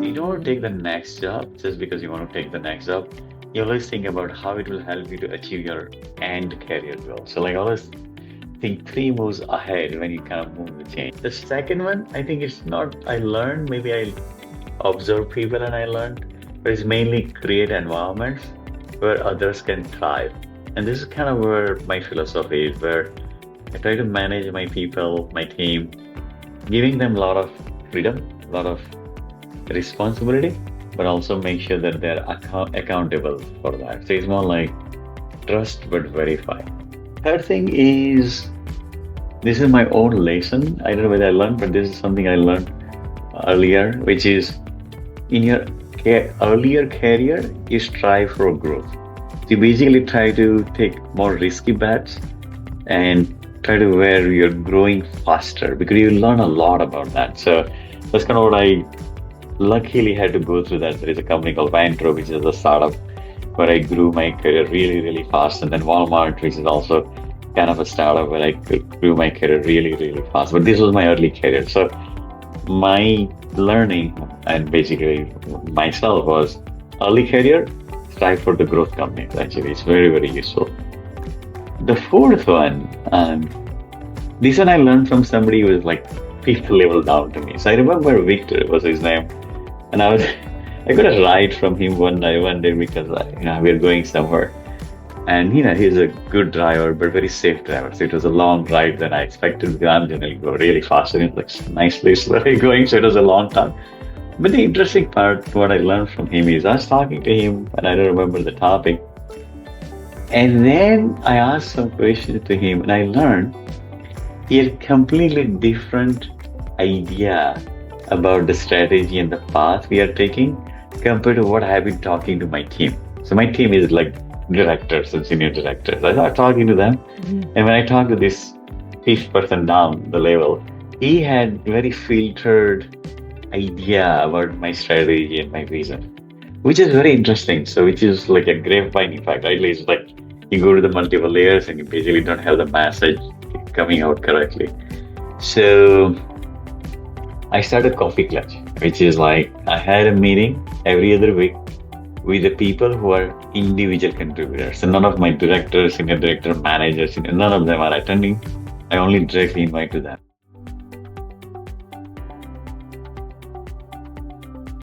You don't take the next job just because you want to take the next job. You always think about how it will help you to achieve your end career goal. So like always think 3 moves ahead when you kind of move the change. The second one, I think it's not I learned, maybe I observe people and I learned, but it's mainly create environments where others can thrive. And this is kind of where my philosophy is, where I try to manage my people, my team, giving them a lot of freedom, a lot of responsibility, but also make sure that they're accountable for that. So it's more like trust but verify. Third thing is, this is my own lesson. I don't know whether I learned, but this is something I learned earlier, which is in your earlier career, you strive for growth. So you basically try to take more risky bets and try to where you're growing faster because you learn a lot about that. So that's kind of what I luckily had to go through. That there is a company called Vantro, which is a startup where I grew my career really, really fast. And then Walmart, which is also kind of a startup where I grew my career really, really fast. But this was my early career. So my learning and basically myself was early career, strive for the growth companies. Actually, it's very, very useful. The fourth one, this one I learned from somebody who was like 5th level down to me. So I remember Victor was his name, and I got a ride from him one day because we were going somewhere, and he's a good driver but very safe driver. So it was a long ride than I expected because I'm generally go really fast, and it's like nice place where we're going. So it was a long time. But the interesting part, what I learned from him is I was talking to him, and I don't remember the topic. And then I asked some questions to him, and I learned he had completely different idea about the strategy and the path we are taking compared to what I have been talking to my team. So my team is like directors and senior directors. I started talking to them, and when I talked to this 5th person down the level, he had very filtered idea about my strategy and my vision, which is very interesting. So which is like a grapevine effect, right? It's like you go to the multiple layers and you basically don't have the message coming out correctly. So I started Coffee Clutch, which is like I had a meeting every other week with the people who are individual contributors. So none of my directors, senior director, managers, none of them are attending. I only directly invite to them.